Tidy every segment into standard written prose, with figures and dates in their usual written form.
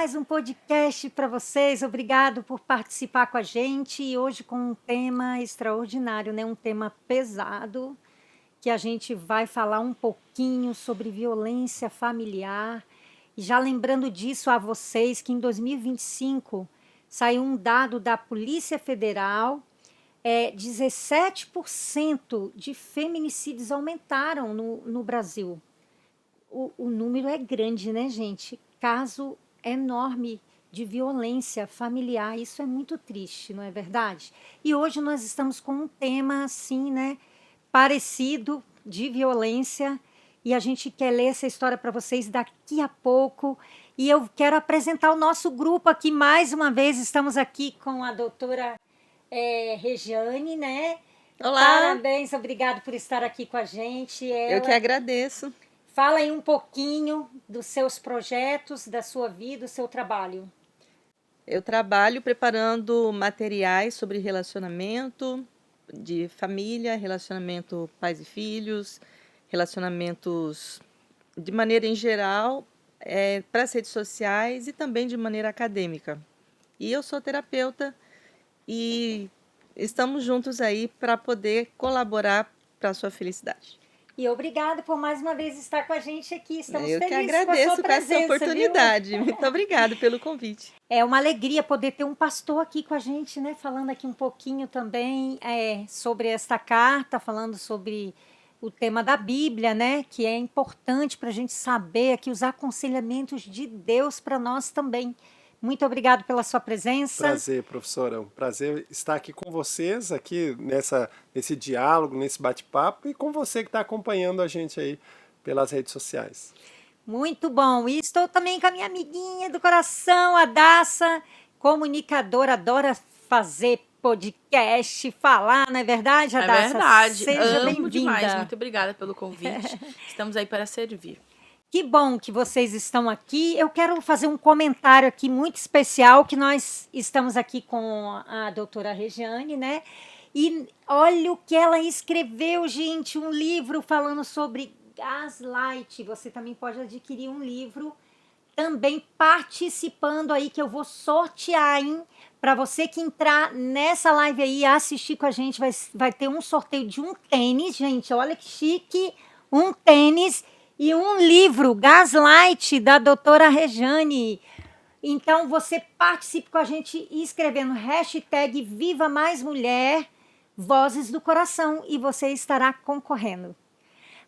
mais um podcast para vocês. Obrigado por participar com a gente. E hoje com um tema extraordinário, né? Um tema pesado, que a gente vai falar um pouquinho sobre violência familiar. E já lembrando disso a vocês que em 2025 saiu um dado da Polícia Federal, 17% de feminicídios aumentaram no Brasil. O número é grande, né, gente? Caso enorme de violência familiar. Isso é muito triste, não é verdade? E hoje nós estamos com um tema, assim, né, parecido de violência. E a gente quer ler essa história para vocês daqui a pouco. E eu quero apresentar o nosso grupo aqui mais uma vez. Estamos aqui com a doutora Regiane, né? Olá! Parabéns, obrigado por estar aqui com a gente. Eu que agradeço. Fala aí um pouquinho dos seus projetos, da sua vida, do seu trabalho. Eu trabalho preparando materiais sobre relacionamento de família, relacionamento pais e filhos, relacionamentos de maneira em geral, para as redes sociais e também de maneira acadêmica. E eu sou terapeuta e estamos juntos aí para poder colaborar para a sua felicidade. E obrigada por mais uma vez estar com a gente aqui. Estamos Eu que felizes com a agradeço sua por essa presença, oportunidade. viu? Muito obrigada pelo convite. É uma alegria poder ter um pastor aqui com a gente, né? Falando aqui um pouquinho também sobre esta carta, falando sobre o tema da Bíblia, né? Que é importante para a gente saber aqui os aconselhamentos de Deus para nós também. Muito obrigado pela sua presença. Prazer, professora. É um prazer estar aqui com vocês, aqui nesse diálogo, nesse bate-papo, e com você que está acompanhando a gente aí pelas redes sociais. Muito bom. E estou também com a minha amiguinha do coração, a Daça, comunicadora, adora fazer podcast, falar, não é verdade, Daça? É verdade. Seja Amo demais. bem-vinda. Muito obrigada pelo convite. Estamos aí para servir. Que bom que vocês estão aqui. Eu quero fazer um comentário aqui muito especial, que nós estamos aqui com a doutora Regiane, né? E olha o que ela escreveu, gente, um livro falando sobre gaslight. Você também pode adquirir um livro também participando aí, que eu vou sortear, hein? Para você que entrar nessa live aí e assistir com a gente, vai ter um sorteio de um tênis, gente. Olha que chique, um tênis e um livro, Gaslight, da doutora Regiane. Então, você participe com a gente escrevendo hashtag Viva Mais Mulher, Vozes do Coração, e você estará concorrendo.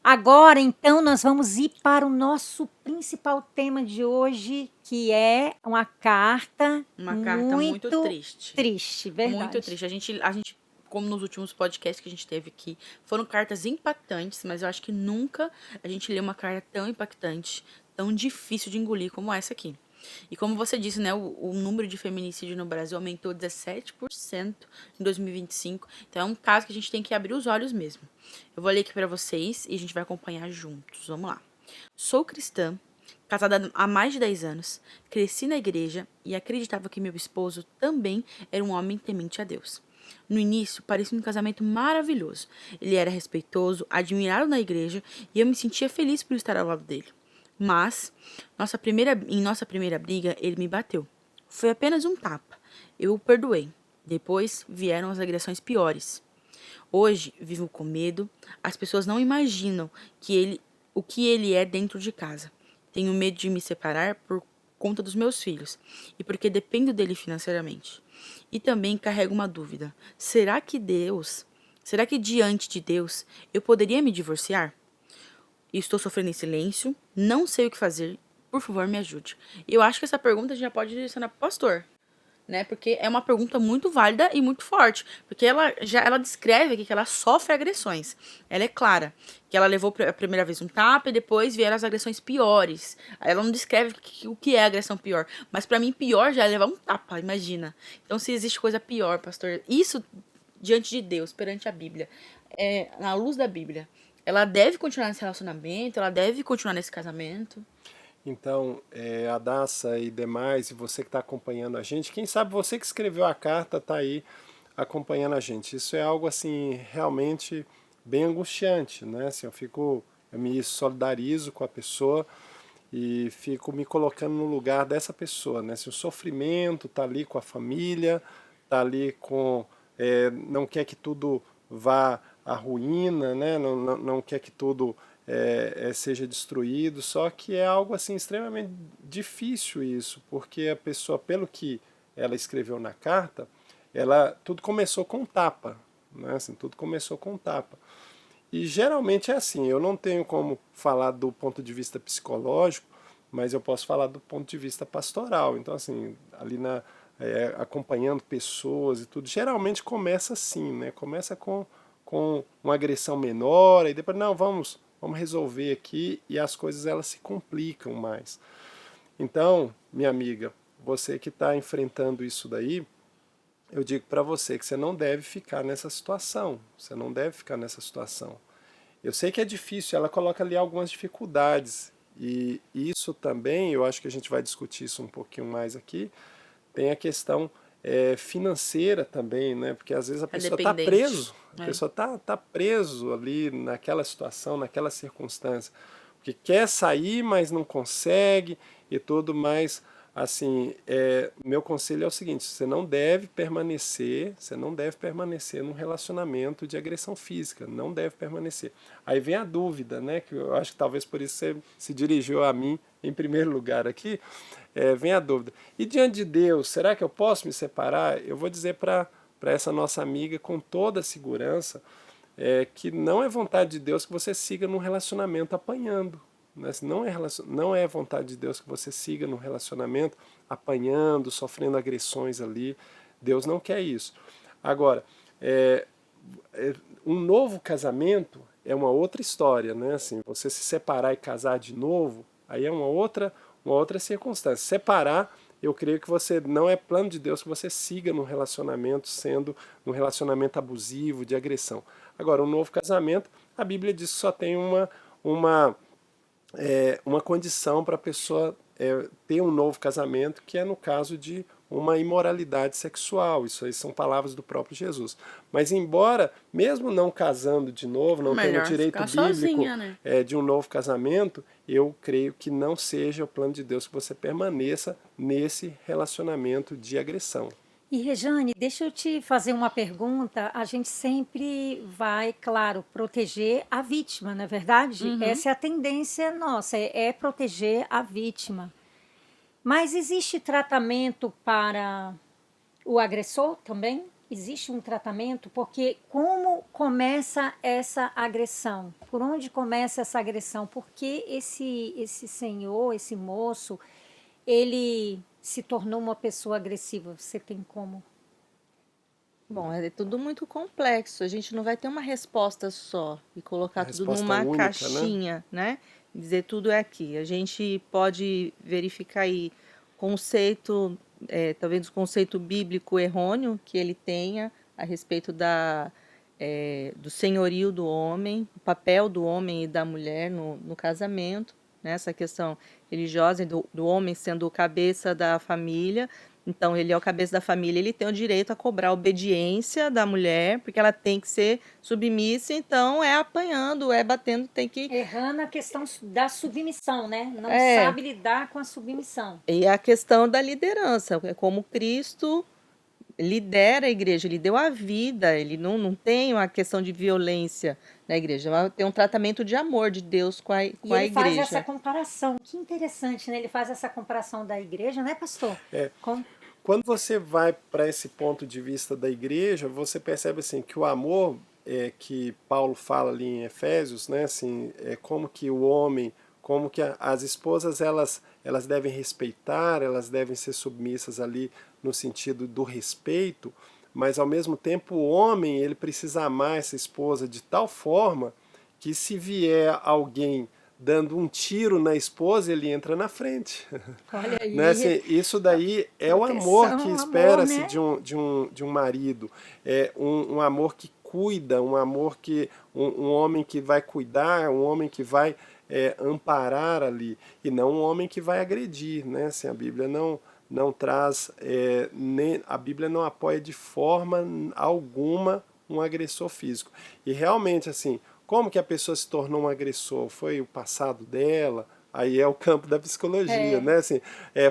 Agora, então, nós vamos ir para o nosso principal tema de hoje, que é uma carta. Uma carta muito triste. Triste, verdade. Muito triste. A gente, como nos últimos podcasts que a gente teve aqui, foram cartas impactantes, mas eu acho que nunca a gente leu uma carta tão impactante, tão difícil de engolir como essa aqui. E como você disse, né, o número de feminicídio no Brasil aumentou 17% em 2025. Então é um caso que a gente tem que abrir os olhos mesmo. Eu vou ler aqui para vocês e a gente vai acompanhar juntos. Vamos lá. Sou cristã, casada há mais de 10 anos, cresci na igreja e acreditava que meu esposo também era um homem temente a Deus. No início, parecia um casamento maravilhoso. Ele era respeitoso, admirado na igreja e eu me sentia feliz por estar ao lado dele. Mas, em nossa primeira briga, ele me bateu. Foi apenas um tapa. Eu o perdoei. Depois vieram as agressões piores. Hoje, vivo com medo. As pessoas não imaginam o que ele é dentro de casa. Tenho medo de me separar por conta dos meus filhos e porque dependo dele financeiramente. E também carrego uma dúvida. Será que diante de Deus eu poderia me divorciar? Estou sofrendo em silêncio, não sei o que fazer, por favor me ajude. E eu acho que essa pergunta a gente já pode direcionar para o pastor, né? Porque é uma pergunta muito válida e muito forte, porque ela descreve aqui que ela sofre agressões. Ela é clara, que ela levou a primeira vez um tapa e depois vieram as agressões piores. Ela não descreve o que é agressão pior, mas para mim pior já é levar um tapa, imagina. Então se existe coisa pior, pastor, isso diante de Deus, perante a Bíblia, na luz da Bíblia, ela deve continuar nesse relacionamento, ela deve continuar nesse casamento. Então, a Daça e demais, e você que está acompanhando a gente, quem sabe você que escreveu a carta está aí acompanhando a gente. Isso é algo assim realmente bem angustiante, né? Assim, eu me solidarizo com a pessoa e fico me colocando no lugar dessa pessoa, né? Se o sofrimento tá ali com a família, tá ali com, não quer que tudo vá à ruína, né? Não quer que tudo seja destruído, só que é algo assim extremamente difícil isso, porque a pessoa, pelo que ela escreveu na carta, tudo começou com um tapa, né? Assim, tudo começou com um tapa. E geralmente é assim, eu não tenho como falar do ponto de vista psicológico, mas eu posso falar do ponto de vista pastoral. Então, assim, ali acompanhando pessoas e tudo, geralmente começa assim, né? Começa com uma agressão menor, e depois, não, vamos resolver aqui, e as coisas elas se complicam mais. Então, minha amiga, você que está enfrentando isso daí, eu digo para você que você não deve ficar nessa situação. Você não deve ficar nessa situação. Eu sei que é difícil, ela coloca ali algumas dificuldades. E isso também, eu acho que a gente vai discutir isso um pouquinho mais aqui, tem a questão financeira também, né? Porque às vezes a É pessoa está dependente. preso, a pessoa tá preso ali naquela situação, naquela circunstância, porque quer sair, mas não consegue e tudo mais. Assim, meu conselho é o seguinte: você não deve permanecer num relacionamento de agressão física, não deve permanecer. Aí vem a dúvida, né? Que eu acho que talvez por isso você se dirigiu a mim em primeiro lugar aqui. Vem a dúvida. E diante de Deus, será que eu posso me separar? Eu vou dizer para essa nossa amiga com toda a segurança que não é vontade de Deus que você siga num relacionamento apanhando. Né? Não é vontade de Deus que você siga num relacionamento apanhando, sofrendo agressões ali. Deus não quer isso. Agora, um novo casamento é uma outra história, né? Assim, você se separar e casar de novo, aí é uma outra circunstância. Separar, eu creio que você não é plano de Deus que você siga num relacionamento sendo um relacionamento abusivo, de agressão. Agora, um novo casamento, a Bíblia diz que só tem uma condição para a pessoa ter um novo casamento, que é no caso de uma imoralidade sexual. Isso aí são palavras do próprio Jesus. Mas embora, mesmo não casando de novo, não tendo o Melhor direito ficar bíblico sozinha, né? de um novo casamento, eu creio que não seja o plano de Deus que você permaneça nesse relacionamento de agressão. E Rejane, deixa eu te fazer uma pergunta. A gente sempre vai, claro, proteger a vítima, não é verdade? Essa é a tendência nossa, é proteger a vítima. Mas existe tratamento para o agressor também? Existe um tratamento? Porque como começa essa agressão? Por onde começa essa agressão? Por que esse senhor, esse moço, ele se tornou uma pessoa agressiva? Você tem como? Bom, é tudo muito complexo. A gente não vai ter uma resposta só e A colocar tudo resposta numa única, né? caixinha, né? Dizer tudo é aqui. A gente pode verificar aí conceito, talvez o conceito bíblico errôneo que ele tenha a respeito do senhorio do homem, o papel do homem e da mulher no casamento, né? Essa questão religiosa do homem sendo o cabeça da família. Então, ele é o cabeça da família, ele tem o direito a cobrar a obediência da mulher, porque ela tem que ser submissa, então é apanhando, é batendo, tem que... Errando a questão da submissão, né? Não É, sabe lidar com a submissão. e a questão da liderança, é como Cristo lidera a igreja, ele deu a vida, ele não tem uma questão de violência na igreja, tem um tratamento de amor de Deus com E a ele faz essa igreja. comparação. Que interessante, né? Ele faz essa comparação da igreja, né, pastor? Com... Quando você vai para esse ponto de vista da igreja, você percebe assim que o amor que Paulo fala ali em Efésios, né, assim, como que o homem, como que as esposas elas devem respeitar, elas devem ser submissas ali no sentido do respeito, mas ao mesmo tempo o homem ele precisa amar essa esposa de tal forma que se vier alguém dando um tiro na esposa, ele entra na frente. Olha Né? aí, Assim, isso daí é o amor proteção, que amor, espera-se né? de um marido. É um amor que cuida, um amor que um homem que vai cuidar, um homem que vai amparar ali, e não um homem que vai agredir. Né? Assim, a Bíblia não traz, a Bíblia não apoia de forma alguma um agressor físico. E realmente, assim, como que a pessoa se tornou um agressor? Foi o passado dela? aí é o campo da psicologia, É. né? Assim,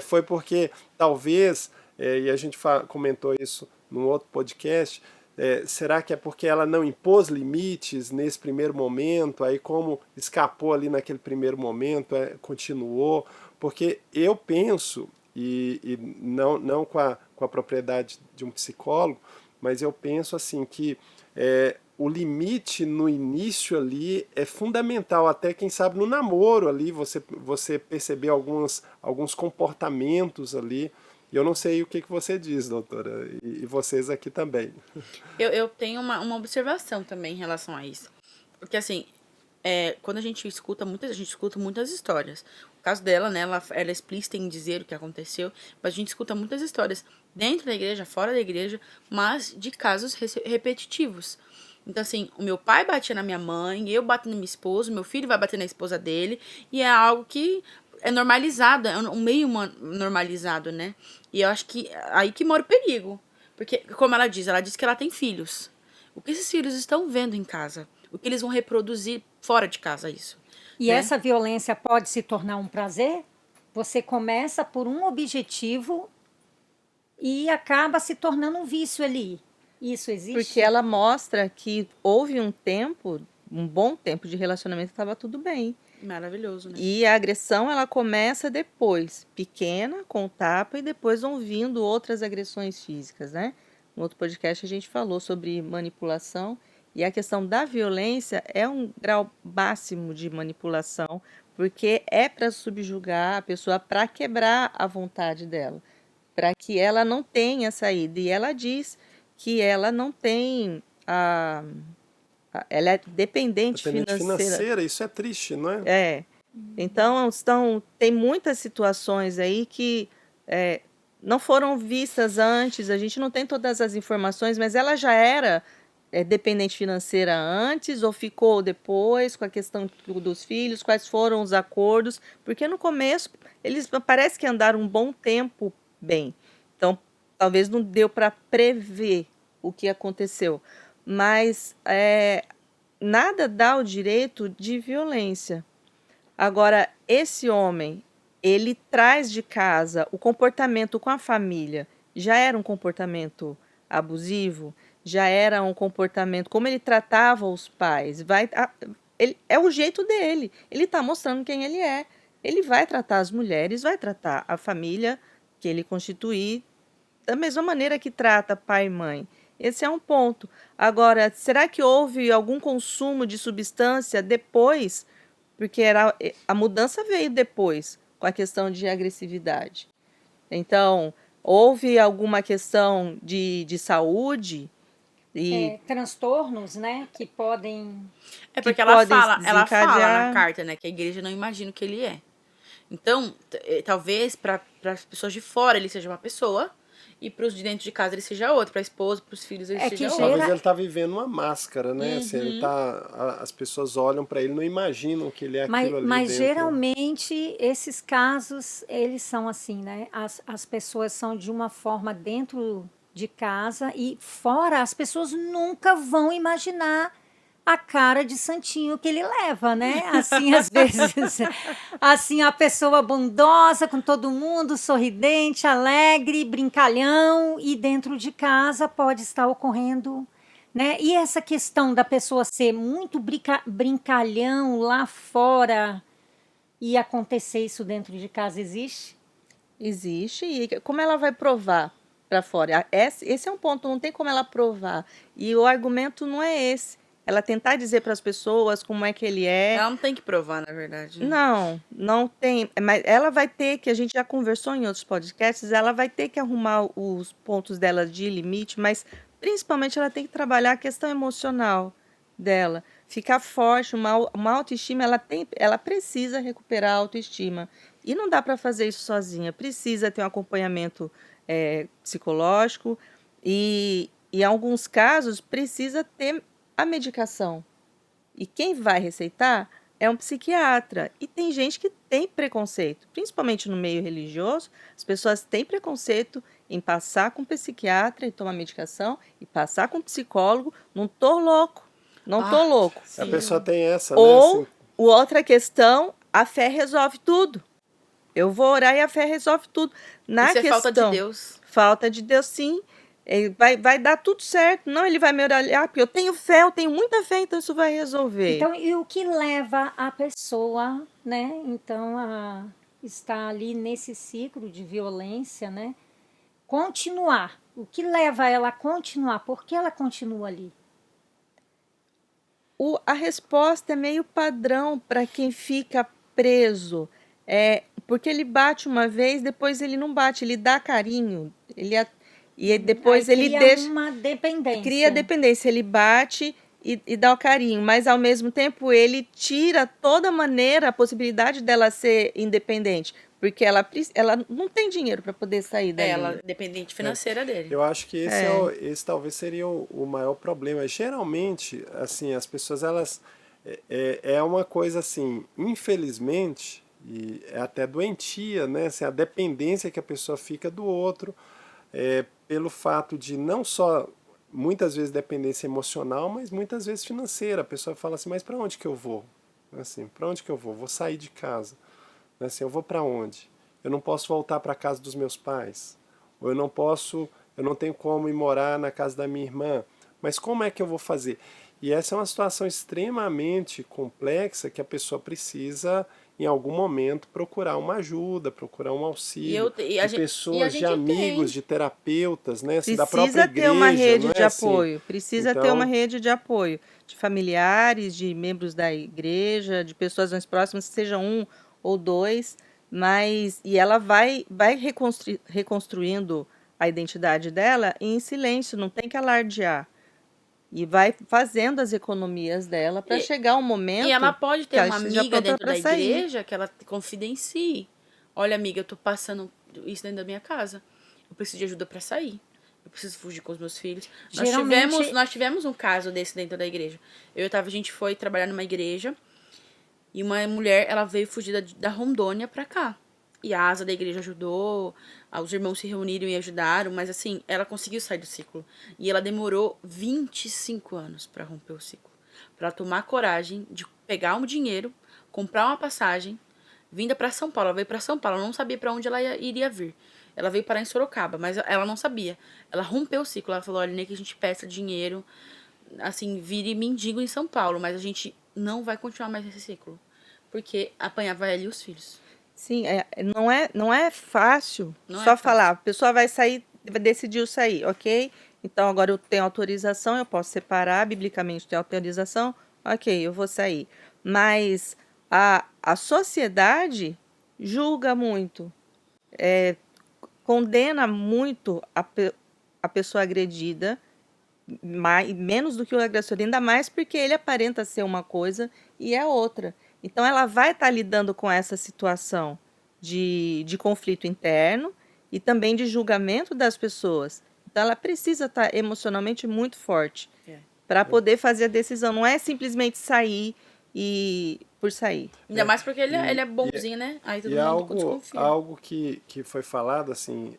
foi porque talvez, e a gente comentou isso num outro podcast, será que é porque ela não impôs limites nesse primeiro momento, aí como escapou ali naquele primeiro momento, continuou? Porque eu penso, e não com a propriedade de um psicólogo, mas eu penso assim que o limite no início ali é fundamental, até quem sabe no namoro ali, você perceber alguns comportamentos ali. Eu não sei o que você diz, doutora, e vocês aqui também. Eu tenho uma observação também em relação a isso. Porque, assim, quando a gente escuta muitas histórias. O caso dela, né, ela é explícita em dizer o que aconteceu, mas a gente escuta muitas histórias dentro da igreja, fora da igreja, mas de casos repetitivos. Então, assim, o meu pai batia na minha mãe, eu bato na minha esposa, o meu filho vai bater na esposa dele, e é algo que é normalizado, é um meio normalizado, né? E eu acho que aí que mora o perigo. Porque, como ela diz que ela tem filhos. O que esses filhos estão vendo em casa? O que eles vão reproduzir fora de casa, isso. E né? essa violência pode se tornar um prazer? Você começa por um objetivo e acaba se tornando um vício ali. Isso existe? Porque ela mostra que houve um bom tempo de relacionamento que estava tudo bem. Maravilhoso, né? E a agressão, ela começa depois, pequena, com tapa, e depois vão vindo outras agressões físicas, né? No outro podcast a gente falou sobre manipulação, e a questão da violência é um grau máximo de manipulação, porque é para subjugar a pessoa, para quebrar a vontade dela, para que ela não tenha saída. E ela diz que ela não tem ela é dependente financeira. Isso é triste, não é? Então, tem muitas situações aí que não foram vistas antes, a gente não tem todas as informações, mas ela já era dependente financeira antes ou ficou depois com a questão dos filhos, quais foram os acordos, porque no começo eles parece que andaram um bom tempo bem, então talvez não deu para prever o que aconteceu, mas nada dá o direito de violência. Agora, esse homem, ele traz de casa o comportamento com a família, já era um comportamento abusivo, já era um comportamento, como ele tratava os pais, é o jeito dele, ele está mostrando quem ele é, ele vai tratar as mulheres, vai tratar a família que ele constitui, da mesma maneira que trata pai e mãe. Esse é um ponto. Agora, será que houve algum consumo de substância depois? Porque a mudança veio depois, com a questão de agressividade. Então, houve alguma questão de saúde? Transtornos, né, que podem... Porque ela fala na carta, né, que a igreja não imagina o que ele é. Então, talvez para as pessoas de fora ele seja uma pessoa, e para os de dentro de casa ele seja outro, para a esposa, para os filhos ele seja outro. Talvez ele está vivendo uma máscara, né? Assim, as pessoas olham para ele, não imaginam que ele é aquilo ali Mas dentro. geralmente esses casos, eles são assim, né? As pessoas são de uma forma dentro de casa e fora as pessoas nunca vão imaginar a cara de santinho que ele leva, né? Assim, às vezes, assim, a pessoa bondosa com todo mundo, sorridente, alegre, brincalhão, e dentro de casa pode estar ocorrendo, né? E essa questão da pessoa ser muito brincalhão lá fora e acontecer isso dentro de casa existe? Existe, e como ela vai provar para fora? Esse é um ponto, não tem como ela provar, e o argumento não é esse. Ela tentar dizer para as pessoas como é que ele é. Ela não tem que provar, na verdade. Né? Não tem. Mas ela vai ter que, a gente já conversou em outros podcasts, ela vai ter que arrumar os pontos dela de limite, mas principalmente ela tem que trabalhar a questão emocional dela. Ficar forte, uma autoestima, ela precisa recuperar a autoestima. E não dá para fazer isso sozinha. Precisa ter um acompanhamento psicológico e, em alguns casos, precisa ter a medicação. E quem vai receitar é um psiquiatra. E tem gente que tem preconceito, principalmente no meio religioso, as pessoas têm preconceito em passar com psiquiatra e tomar medicação e passar com psicólogo. Não tô louco. A pessoa tem essa, Ou, né? Assim, outra questão, a fé resolve tudo. Eu vou orar e a fé resolve tudo. Na Isso é questão, falta de Deus. falta de Deus, sim. Vai dar tudo certo. Não, ele vai me olhar, porque eu tenho fé, eu tenho muita fé, então isso vai resolver. Então, e o que leva a pessoa, né, então, a estar ali nesse ciclo de violência, né, continuar? O que leva ela a continuar? Por que ela continua ali? A resposta é meio padrão para quem fica preso. Porque ele bate uma vez, depois ele não bate, ele dá carinho. E depois Aí ele cria deixa. uma dependência. Cria dependência, ele bate e dá o carinho, mas ao mesmo tempo ele tira toda maneira a possibilidade dela ser independente, porque ela não tem dinheiro para poder sair dali. Ela é dependente financeira dele. Eu acho que esse talvez seria o maior problema. Geralmente, assim, as pessoas, elas... É uma coisa assim, infelizmente, e é até doentia, né? Assim, a dependência que a pessoa fica do outro, pelo fato de não só, muitas vezes, dependência emocional, mas muitas vezes financeira. A pessoa fala assim, mas para onde que eu vou? Assim, para onde que eu vou? Vou sair de casa. Assim, eu vou para onde? Eu não posso voltar para a casa dos meus pais. Ou eu não tenho como ir morar na casa da minha irmã. Mas como é que eu vou fazer? E essa é uma situação extremamente complexa que a pessoa precisa, em algum momento, procurar uma ajuda, procurar um auxílio de pessoas, de amigos, de terapeutas, né? Assim, da própria Precisa ter uma igreja, rede não de é assim? apoio, precisa ter uma rede de apoio de familiares, de membros da igreja, de pessoas mais próximas, seja um ou dois, e ela vai reconstruindo a identidade dela em silêncio, não tem que alardear. E vai fazendo as economias dela para chegar um momento E ela pode que ter ela uma esteja amiga pronta dentro pra da sair. igreja que ela confidencie. Olha, amiga, eu tô passando isso dentro da minha casa. Eu preciso de ajuda pra sair. Eu preciso fugir com os meus filhos. Geralmente- Nós tivemos um caso desse dentro da igreja. A gente foi trabalhar numa igreja e uma mulher, ela veio fugir da Rondônia pra cá. E a asa da igreja ajudou, os irmãos se reuniram e ajudaram, mas assim, ela conseguiu sair do ciclo. E ela demorou 25 anos pra romper o ciclo. Pra ela tomar coragem de pegar um dinheiro, comprar uma passagem, vinda pra São Paulo. Ela veio pra São Paulo, ela não sabia pra onde ela iria vir. Ela veio parar em Sorocaba, mas ela não sabia. Ela rompeu o ciclo, ela falou, olha, nem que a gente peça dinheiro, assim, vire mendigo em São Paulo, mas a gente não vai continuar mais esse ciclo. Porque apanhava ela e os filhos. Sim, não é fácil Não é só fácil. falar, a pessoa vai sair, decidiu sair, ok? Então agora eu tenho autorização, eu posso separar, biblicamente tenho autorização, ok, eu vou sair. Mas a sociedade julga muito, condena muito a pessoa agredida, menos do que o agressor, ainda mais porque ele aparenta ser uma coisa e é outra. Então ela vai estar lidando com essa situação de conflito interno e também de julgamento das pessoas. Então ela precisa estar emocionalmente muito forte para poder fazer a decisão. Não é simplesmente sair por sair. Ainda mais porque ele é bonzinho, né? Aí todo E mundo desconfia. algo que foi falado, assim,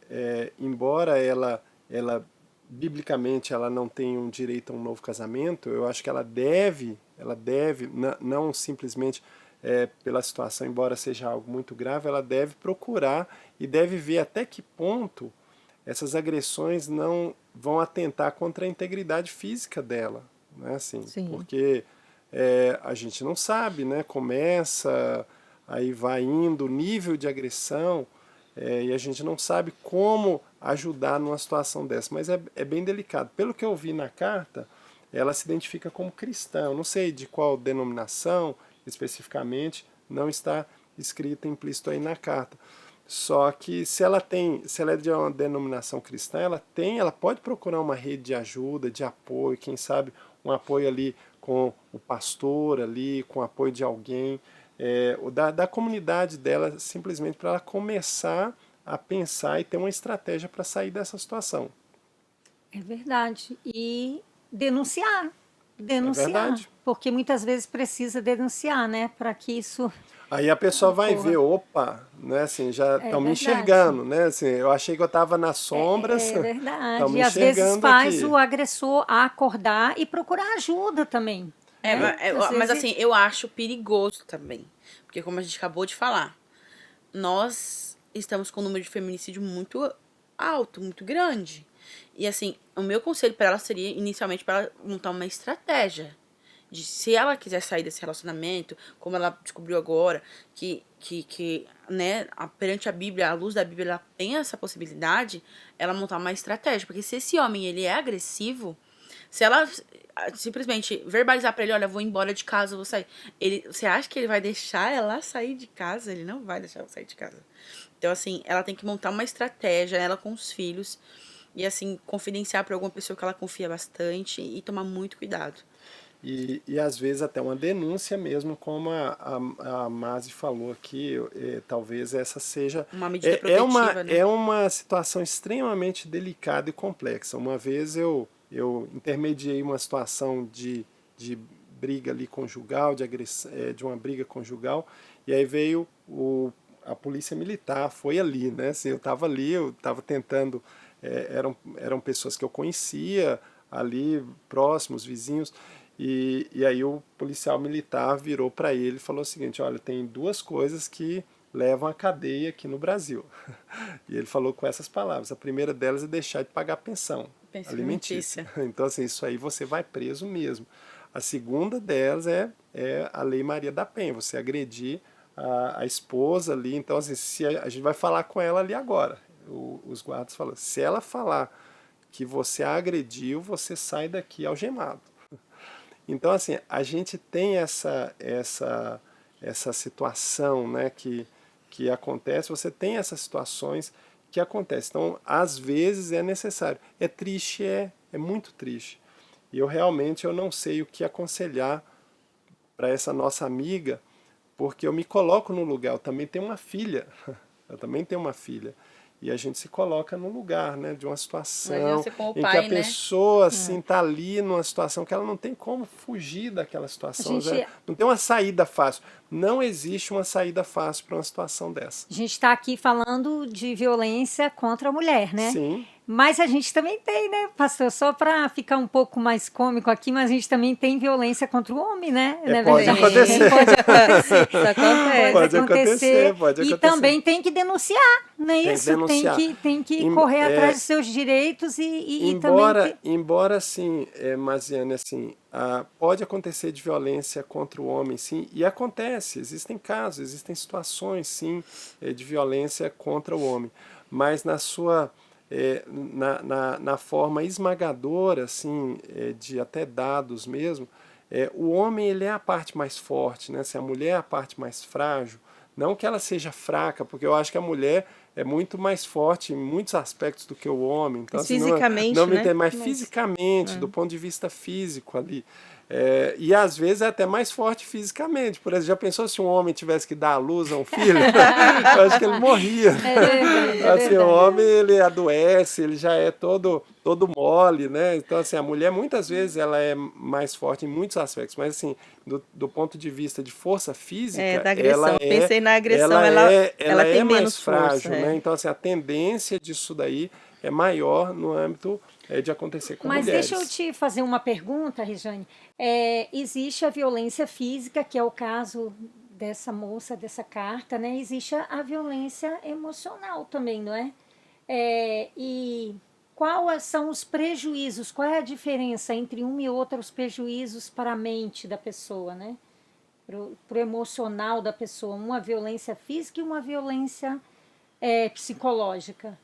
embora ela biblicamente ela não tenha um direito a um novo casamento, eu acho que ela deve, não simplesmente pela situação, embora seja algo muito grave, ela deve procurar e deve ver até que ponto essas agressões não vão atentar contra a integridade física dela, né? Assim, Sim. porque a gente não sabe, né? Começa, aí vai indo o nível de agressão, e a gente não sabe como ajudar numa situação dessa, mas é bem delicado. Pelo que eu vi na carta, ela se identifica como cristã. Eu não sei de qual denominação especificamente, não está escrito implícito aí na carta. Só que se ela é de uma denominação cristã, ela pode procurar uma rede de ajuda, de apoio, quem sabe um apoio ali com o pastor ali, com o apoio de alguém, da comunidade dela, simplesmente para ela começar a pensar e ter uma estratégia para sair dessa situação. É verdade. E denunciar. Denunciar. É verdade. Porque muitas vezes precisa denunciar, né? Para que isso. Aí a pessoa vai Ocorra. ver, opa, né, assim, já estão me verdade. enxergando, né, assim, eu achei que eu estava nas sombras, É estão verdade. me E às vezes enxergando faz aqui. o agressor acordar e procurar ajuda também. Às Mas vezes- assim, eu acho perigoso também. Porque como a gente acabou de falar, nós estamos com um número de feminicídio muito alto, muito grande. E assim, o meu conselho para ela seria, inicialmente, para ela montar uma estratégia. De se ela quiser sair desse relacionamento, como ela descobriu agora, né, perante a Bíblia, à luz da Bíblia, ela tem essa possibilidade, ela montar uma estratégia. Porque se esse homem, ele é agressivo, se ela simplesmente verbalizar pra ele, olha, vou embora de casa, vou sair. Você acha que ele vai deixar ela sair de casa? Ele não vai deixar ela sair de casa. Então, assim, ela tem que montar uma estratégia, ela com os filhos, e assim, confidenciar pra alguma pessoa que ela confia bastante e tomar muito cuidado. E às vezes até uma denúncia mesmo, como a Masi falou aqui, talvez essa seja. Uma medida protetiva, né? É uma situação extremamente delicada e complexa. Uma vez eu intermediei uma situação de briga ali conjugal, de uma briga conjugal, e aí veio a polícia militar, foi ali, né? Assim, eu estava tentando, eram pessoas que eu conhecia ali, próximos, vizinhos. E aí o policial militar virou para ele e falou o seguinte, olha, tem duas coisas que levam à cadeia aqui no Brasil. E ele falou com essas palavras. A primeira delas é deixar de pagar pensão alimentícia. Então, assim, isso aí você vai preso mesmo. A segunda delas é a Lei Maria da Penha, você agredir a esposa ali. Então, assim, se a gente vai falar com ela ali agora. Os guardas falam, se ela falar que você a agrediu, você sai daqui algemado. Então, assim, a gente tem essa situação, né, que acontece, você tem essas situações que acontecem. Então, às vezes é necessário. É triste, é muito triste. E eu realmente não sei o que aconselhar para essa nossa amiga, porque eu me coloco no lugar. Eu também tenho uma filha. Eu também tenho uma filha. E a gente se coloca no lugar, né, de uma situação em que a pessoa assim está ali numa situação que ela não tem como fugir daquela situação, não tem uma saída fácil. Não existe uma saída fácil para uma situação dessa. A gente está aqui falando de violência contra a mulher, né? Sim. Mas a gente também tem, né, pastor? Só para ficar um pouco mais cômico aqui, mas a gente também tem violência contra o homem, né? Pode acontecer. Pode acontecer. Isso acontece. Pode acontecer. E também tem que denunciar, não é isso? Tem que correr atrás dos seus direitos e também... Embora, assim, Masiane, assim, pode acontecer de violência contra o homem, sim, e acontece, existem casos, existem situações, sim, de violência contra o homem, mas na sua... na forma esmagadora, assim, de até dados mesmo, o homem ele é a parte mais forte, né? Se a mulher é a parte mais frágil, não que ela seja fraca, porque eu acho que a mulher é muito mais forte em muitos aspectos do que o homem. Então, assim, fisicamente, não me né? entende, mas fisicamente, do ponto de vista físico ali. E às vezes é até mais forte fisicamente. Por exemplo, já pensou se um homem tivesse que dar à luz a um filho? Eu acho que ele morria. Assim, o homem ele adoece, ele já é todo mole, né? Então, assim, a mulher muitas vezes ela é mais forte em muitos aspectos, mas assim, do ponto de vista de força física, da agressão. ela Pensei na agressão, ela tem mais menos frágil, força, né? Então, assim, a tendência disso daí é maior no âmbito de acontecer com mulheres. Mas deixa eu te fazer uma pergunta, Rejane. Existe a violência física, que é o caso dessa moça, dessa carta, né? Existe a violência emocional também, não é? E quais são os prejuízos? Qual é a diferença entre um e outro, os prejuízos para a mente da pessoa, né? Para o emocional da pessoa, uma violência física e uma violência psicológica.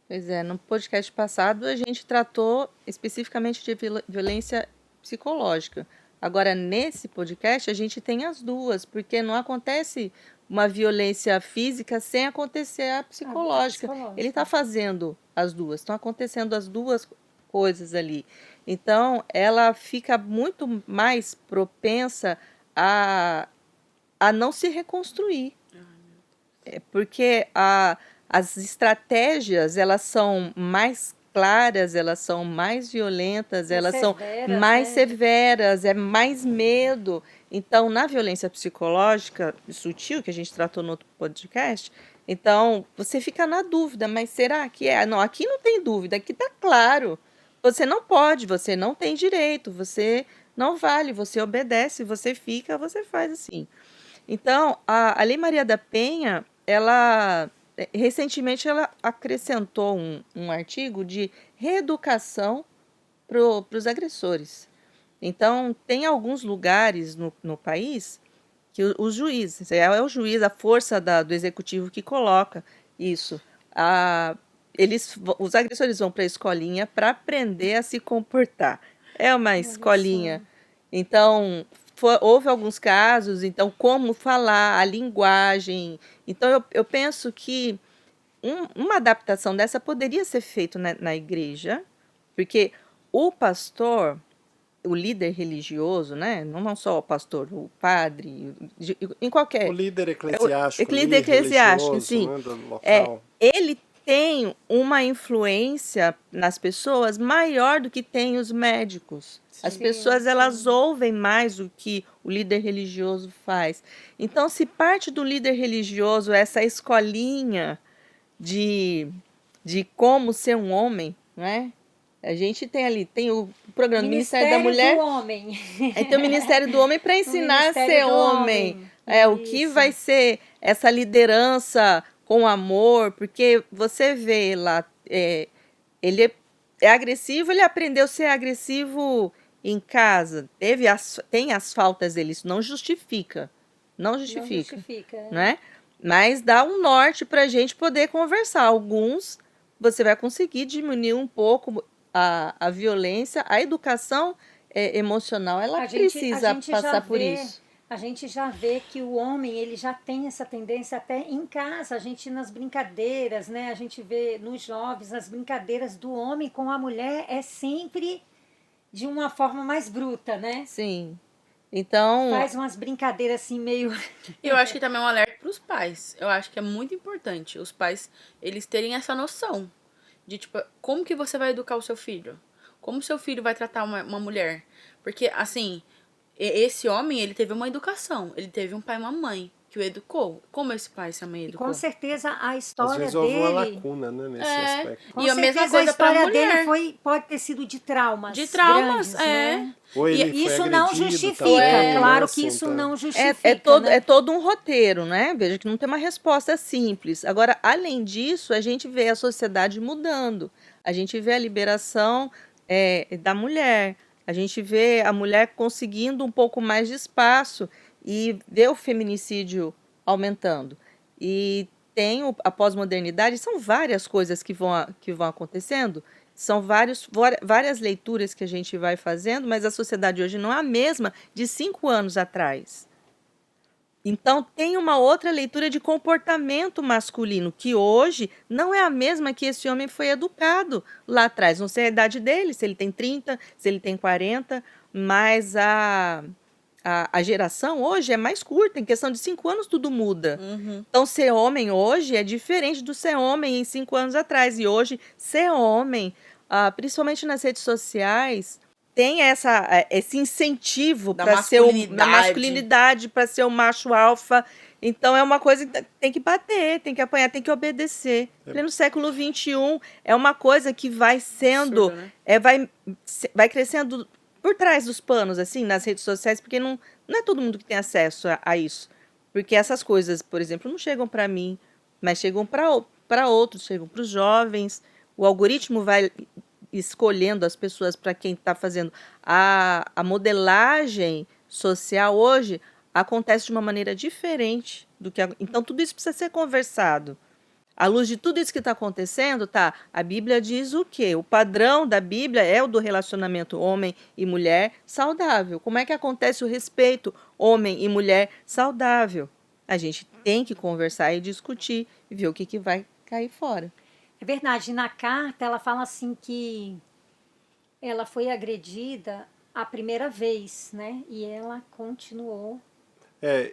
Pois é, no podcast passado a gente tratou especificamente de violência psicológica. Agora, nesse podcast, a gente tem as duas, porque não acontece uma violência física sem acontecer a psicológica. Ele está fazendo as duas, estão acontecendo as duas coisas ali. Então, ela fica muito mais propensa a não se reconstruir. Porque as estratégias, elas são mais claras, elas são mais violentas, elas são mais severas, é mais medo. Então, na violência psicológica sutil, que a gente tratou no outro podcast, então, você fica na dúvida, mas será que é? Não, aqui não tem dúvida, aqui está claro. Você não pode, você não tem direito, você Não vale, você obedece, você fica, você faz assim. Então, a Lei Maria da Penha, recentemente ela acrescentou um artigo de reeducação para os agressores. Então, tem alguns lugares no país que os juízes, é o juiz, a força do executivo que coloca isso. A, os agressores vão para a escolinha para aprender a se comportar. É uma Olha escolinha. só. Então, houve alguns casos, então, como falar, a linguagem. Então, eu penso que uma adaptação dessa poderia ser feita na igreja, porque o pastor, o líder religioso, né? Não só o pastor, o padre, em O qualquer. líder O eclesiástico líder ali, eclesiástico, religioso, sim. né, do local. Ele tem uma influência nas pessoas maior do que tem os médicos. As Sim. pessoas, Sim, elas sim. ouvem mais o que o líder religioso faz. Então, se parte do líder religioso essa escolinha de, de como ser um homem, né? A gente tem ali, tem o programa do Ministério da Ministério do Mulher, Homem. aí tem o Ministério do Homem para O ensinar a Ministério ser do homem. Homem. O que Isso. vai ser essa liderança com amor, porque você vê lá, ele é agressivo, ele aprendeu a ser agressivo em casa, tem as faltas dele, isso não justifica, não Não justifica, justifica. né? Mas dá um norte para a gente poder conversar. Alguns você vai conseguir diminuir um pouco a violência, a educação emocional, ela A precisa gente já passar por vê, isso. a gente já vê que o homem ele já tem essa tendência até em casa, a gente nas brincadeiras, né? A gente vê nos jovens as brincadeiras do homem com a mulher é sempre de uma forma mais bruta, né? Sim. Então, Faz umas brincadeiras assim meio E eu acho que também é um alerta para os pais. Eu acho que é muito importante os pais eles terem essa noção de tipo, como que você vai educar o seu filho? Como seu filho vai tratar uma mulher? Porque assim, esse homem, ele teve uma educação, ele teve um pai e uma mãe que o educou. Como esse pai e essa mãe e com educou? certeza a Às história vezes houve uma dele, lacuna, né, nesse É, aspecto. com e a mesma certeza a coisa para história dele mulher. pode ter sido de traumas De traumas, grandes, né? Ou E ele foi Isso não agredido justifica, também, claro né, que assim, isso tá. não é justifica, né? todo um roteiro, né? Veja que não tem uma resposta simples. Agora, além disso, a gente vê a sociedade mudando. A gente vê a liberação da mulher. A gente vê a mulher conseguindo um pouco mais de espaço e vê o feminicídio aumentando. E tem a pós-modernidade, são várias coisas que vão acontecendo. São várias leituras que a gente vai fazendo, mas a sociedade hoje não é a mesma de 5 anos atrás. Então, tem uma outra leitura de comportamento masculino, que hoje não é a mesma que esse homem foi educado lá atrás. Não sei a idade dele, se ele tem 30, se ele tem 40, mas a geração hoje é mais curta, em questão de 5 anos tudo muda. Uhum. Então, ser homem hoje é diferente do ser homem em 5 anos atrás. E hoje, ser homem, principalmente nas redes sociais, tem esse incentivo Da para ser da masculinidade. masculinidade, para ser o macho alfa. Então, é uma coisa que tem que bater, tem que apanhar, tem que obedecer. No século XXI, é uma coisa que vai sendo, Absurdo, né? vai crescendo por trás dos panos, assim, nas redes sociais, porque não é todo mundo que tem acesso a isso. Porque essas coisas, por exemplo, não chegam para mim, mas chegam para outros, chegam para os jovens. O algoritmo vai escolhendo as pessoas para quem está fazendo. A modelagem social hoje acontece de uma maneira diferente do que... Então, tudo isso precisa ser conversado. À luz de tudo isso que está acontecendo, a Bíblia diz o quê? O padrão da Bíblia é o do relacionamento homem e mulher saudável. Como é que acontece o respeito homem e mulher saudável? A gente tem que conversar e discutir e ver o que vai cair fora. É verdade, na carta ela fala assim que ela foi agredida a primeira vez, né? E ela continuou.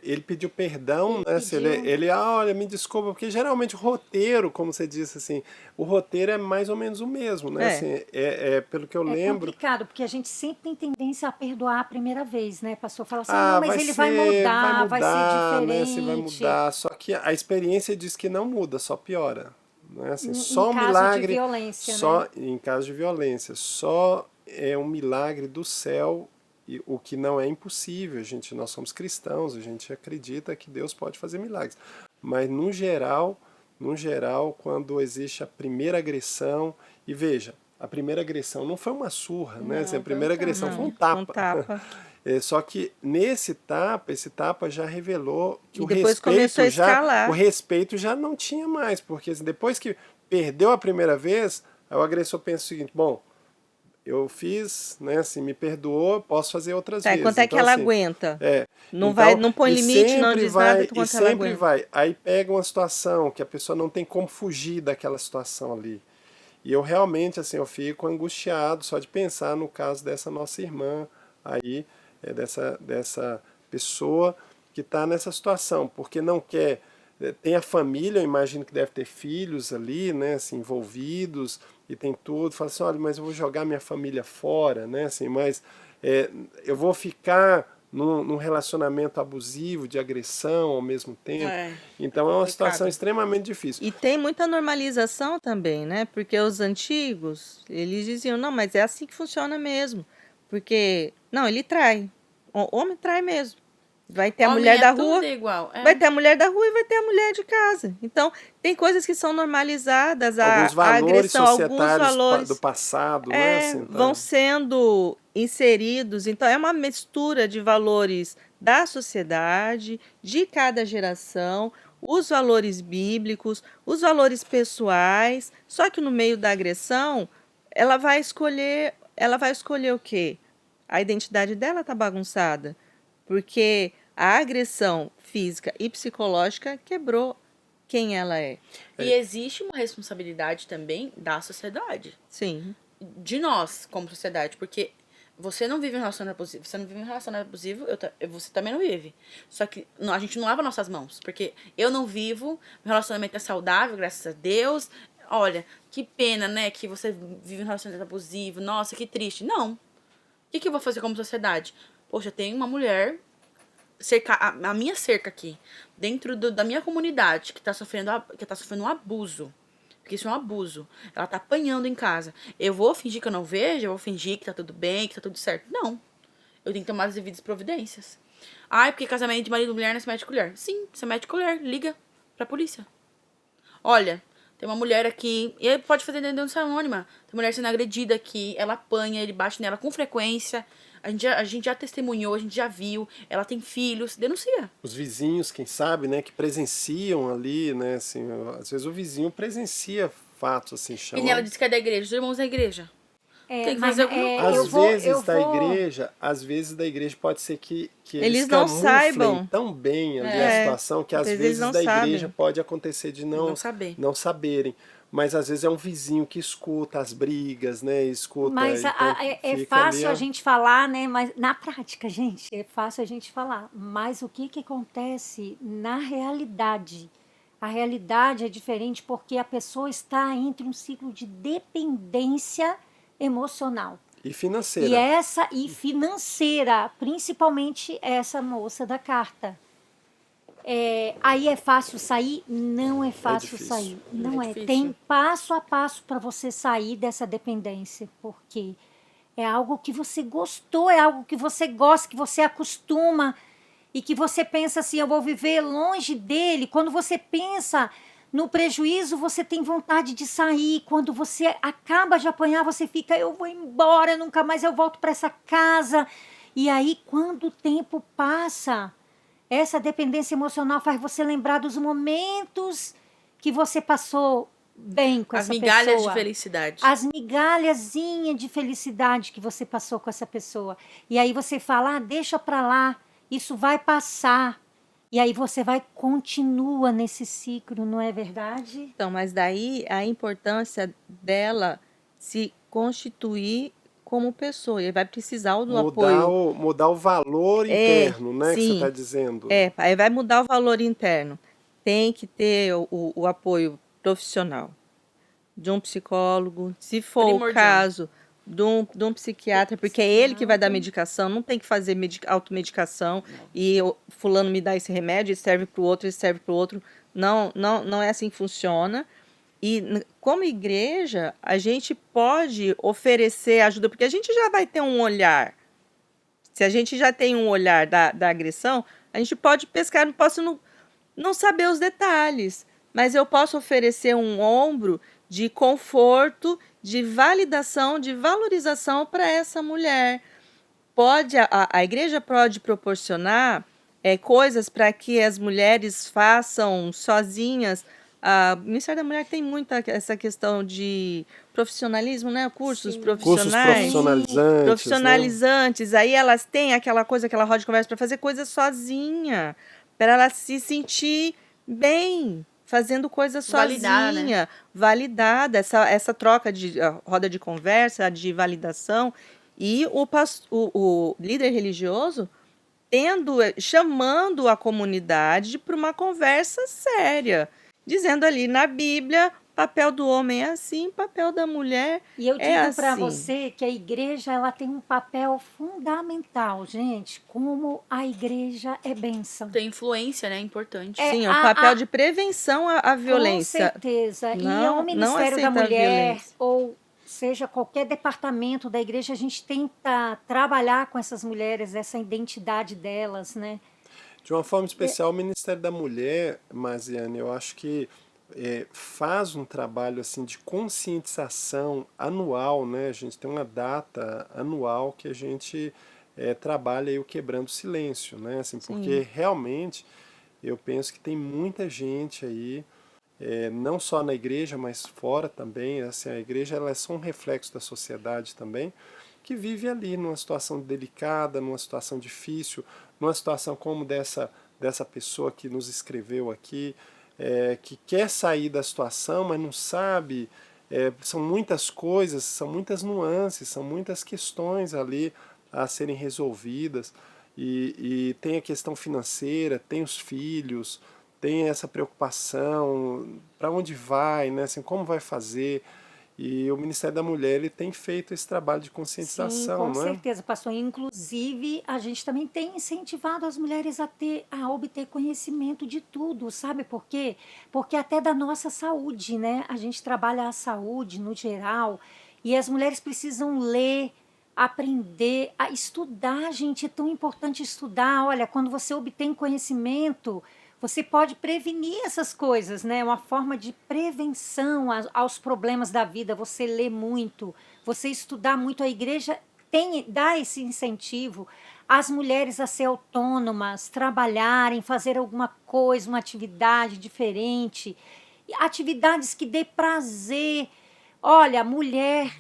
Ele pediu perdão, Ele né? Se pediu. olha, me desculpa, porque geralmente o roteiro, como você disse assim, o roteiro é mais ou menos o mesmo, né? Assim, pelo que eu É lembro. complicado, porque a gente sempre tem tendência a perdoar a primeira vez, né? Pastor fala assim, não, mas ele vai vai mudar, vai ser mudar, né? Se vai diferente. mudar. Só que a experiência diz que não muda, só piora. Né? Assim, Em só um caso milagre, de violência, só né? em caso de violência, só é um milagre do céu e o que não é impossível. Nós somos cristãos, a gente acredita que Deus pode fazer milagres. Mas no geral, quando existe a primeira agressão, e veja, a primeira agressão não foi uma surra, né? Assim, a primeira agressão foi um Um tapa. tapa. Só que esse tapa já revelou que E depois começou a escalar. o respeito já não tinha mais, porque assim, depois que perdeu a primeira vez, aí o agressor pensa o seguinte, bom, eu fiz, né, assim, me perdoou, posso fazer outras Tá, vezes. quanto é que ela assim, aguenta? Não Não põe limite, não diz nada do quanto ela sempre aguenta. vai. Aí pega uma situação que a pessoa não tem como fugir daquela situação ali. E eu realmente, assim, eu fico angustiado só de pensar no caso dessa nossa irmã aí, dessa pessoa que está nessa situação, porque não quer. Tem a família, eu imagino que deve ter filhos ali, né, assim, envolvidos, e tem tudo. Fala assim, olha, mas eu vou jogar minha família fora, né, assim, mas eu vou ficar num relacionamento abusivo, de agressão ao mesmo tempo. Então é uma situação extremamente difícil. E tem muita normalização também, né? Porque os antigos, eles diziam, não, mas é assim que funciona mesmo. Porque, não, ele trai. O homem trai mesmo. Vai ter a mulher da rua. Igual. Vai ter a mulher da rua e vai ter a mulher de casa. Então, tem coisas que são normalizadas, alguns a valores agressão, alguns societários valores do passado, né? Assim, vão sendo inseridos. Então, é uma mistura de valores da sociedade, de cada geração, os valores bíblicos, os valores pessoais. Só que no meio da agressão, ela vai escolher o quê? A identidade dela está bagunçada. Porque a agressão física e psicológica quebrou quem ela é. E existe uma responsabilidade também da sociedade. Sim. De nós, como sociedade. Porque você não vive um relacionamento abusivo. Você não vive um relacionamento abusivo, você também não vive. Só que a gente não lava nossas mãos. Porque eu não vivo, meu relacionamento é saudável, graças a Deus. Olha, que pena, né, que você vive um relacionamento abusivo. Nossa, que triste. Não. O que eu vou fazer como sociedade? Poxa, tem uma mulher, a minha cerca aqui, dentro da minha comunidade, que tá sofrendo um abuso. Porque isso é um abuso. Ela tá apanhando em casa. Eu vou fingir que eu não vejo? Eu vou fingir que tá tudo bem, que tá tudo certo? Não. Eu tenho que tomar as devidas providências. Ai, porque casamento de marido e mulher não se mete colher. Sim, se mete colher. Liga pra polícia. Olha, tem uma mulher aqui, e ele pode fazer denúncia anônima. Tem mulher sendo agredida aqui, ela apanha, ele bate nela com frequência. A gente já testemunhou, a gente já viu. Ela tem filhos, denuncia. Os vizinhos, quem sabe, né, que presenciam ali, né, assim, às vezes o vizinho presencia fatos, assim, E ela disse que é da igreja, os irmãos da igreja. Tem que fazer alguma coisa. Às vezes da igreja pode ser que eles não saibam tão bem ali a situação que às vezes da igreja pode acontecer de não saberem. Mas às vezes é um vizinho que escuta as brigas, né? Escuta. Mas então é fácil a gente falar, né? Mas na prática, gente, é fácil a gente falar. Mas o que acontece na realidade? A realidade é diferente porque a pessoa está entre um ciclo de dependência emocional. E financeira. E financeira, principalmente essa moça da carta. Aí é fácil sair? Não é fácil sair. Não é. Difícil. Tem passo a passo para você sair dessa dependência, porque é algo que você gostou, é algo que você gosta, que você acostuma e que você pensa assim, eu vou viver longe dele. Quando você pensa no prejuízo, você tem vontade de sair. Quando você acaba de apanhar, você fica, eu vou embora, nunca mais eu volto para essa casa. E aí, quando o tempo passa, essa dependência emocional faz você lembrar dos momentos que você passou bem com essa pessoa. As migalhas de felicidade. As migalhazinhas de felicidade que você passou com essa pessoa. E aí você fala, deixa pra lá, isso vai passar. E aí você continua nesse ciclo, não é verdade? Então, mas daí a importância dela se constituir como pessoa. Ele vai precisar do apoio. Mudar o valor interno, né? Que você está dizendo. Aí vai mudar o valor interno. Tem que ter o apoio profissional de um psicólogo, se for o caso, de um psiquiatra, porque é ele que vai dar medicação, não tem que fazer automedicação e fulano me dá esse remédio, esse serve para o outro, esse serve para o outro. Não é assim que funciona. E como igreja, a gente pode oferecer ajuda, porque a gente já vai ter um olhar. Se a gente já tem um olhar da agressão, a gente pode pescar, não posso não saber os detalhes, mas eu posso oferecer um ombro de conforto, de validação, de valorização para essa mulher. A igreja pode proporcionar coisas para que as mulheres façam sozinhas. O Ministério da Mulher tem muita essa questão de profissionalismo, né? Cursos Sim. Cursos profissionais. profissionalizantes, né? Profissionalizantes. Aí elas têm aquela roda de conversa para fazer coisa sozinha, para ela se sentir bem, fazendo coisa Validada, sozinha, validada, essa troca de roda de conversa, de validação. E o líder religioso chamando a comunidade para uma conversa séria, dizendo ali na Bíblia, papel do homem é assim, papel da mulher E eu é digo para assim. você que a igreja ela tem um papel fundamental, gente. Como a igreja é bênção. Tem influência, né? Importante. É, Sim, é um papel de prevenção à violência. Com certeza. E Não- o não Ministério da aceita a Mulher, violência. ou seja, qualquer departamento da igreja, a gente tenta trabalhar com essas mulheres, essa identidade delas, né? De uma forma especial, o Ministério da Mulher, Marziane, eu acho que faz um trabalho assim de conscientização anual, né? A gente tem uma data anual que a gente trabalha aí o Quebrando o Silêncio, né? Assim, porque realmente eu penso que tem muita gente aí, não só na igreja, mas fora também. Assim, a igreja ela é só um reflexo da sociedade também, que vive ali numa situação delicada, numa situação difícil, numa situação como dessa pessoa que nos escreveu aqui, que quer sair da situação, mas não sabe. São muitas coisas, são muitas nuances, são muitas questões ali a serem resolvidas. E tem a questão financeira, tem os filhos, tem essa preocupação, para onde vai, né? Assim, como vai fazer. E o Ministério da Mulher ele tem feito esse trabalho de Sim, conscientização, com não é? certeza, pastor. Inclusive, a gente também tem incentivado as mulheres a obter conhecimento de tudo, sabe por quê? Porque até da nossa saúde, né? A gente trabalha a saúde no geral e as mulheres precisam ler, aprender, a estudar, gente. É tão importante estudar. Olha, quando você obtém conhecimento, você pode prevenir essas coisas, né? Uma forma de prevenção aos problemas da vida. Você lê muito, você estudar muito. A igreja dá esse incentivo às mulheres a ser autônomas, trabalharem, fazer alguma coisa, uma atividade diferente, atividades que dê prazer. Olha, mulher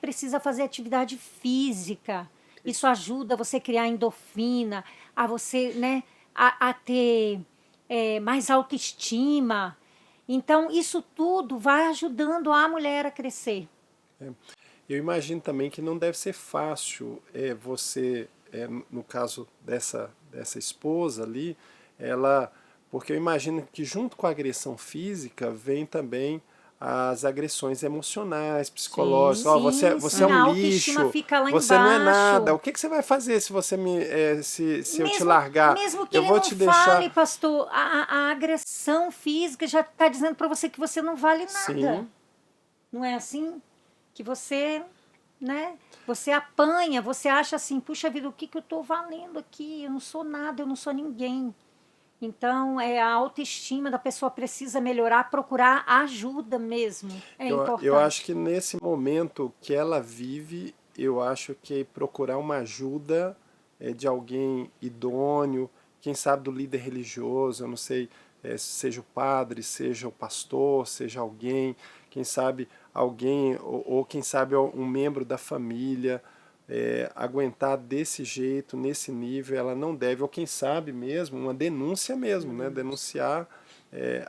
precisa fazer atividade física. Isso ajuda você a criar endorfina, a você, né, a ter mais autoestima. Então, isso tudo vai ajudando a mulher a crescer. Eu imagino também que não deve ser fácil você, no caso dessa esposa ali, porque eu imagino que junto com a agressão física vem também as agressões emocionais, psicológicas. Ó, você sim, é a um autoestima lixo, fica lá você não é nada. embaixo. O que você vai fazer se você se eu te largar? Mesmo que Eu ele vou não te deixar. fale, pastor, a agressão física já está dizendo para você que você não vale nada. Sim. Não é assim? Que você, né? Você apanha, você acha assim, puxa vida, o que eu estou valendo aqui? Eu não sou nada, eu não sou ninguém. Então, a autoestima da pessoa precisa melhorar, procurar ajuda mesmo. É importante. Eu acho que nesse momento que ela vive, eu acho que procurar uma ajuda de alguém idôneo, quem sabe do líder religioso, eu não sei, seja o padre, seja o pastor, seja alguém, quem sabe alguém, ou quem sabe um membro da família, aguentar desse jeito, nesse nível, ela não deve, ou quem sabe mesmo, uma denúncia mesmo, né? Denunciar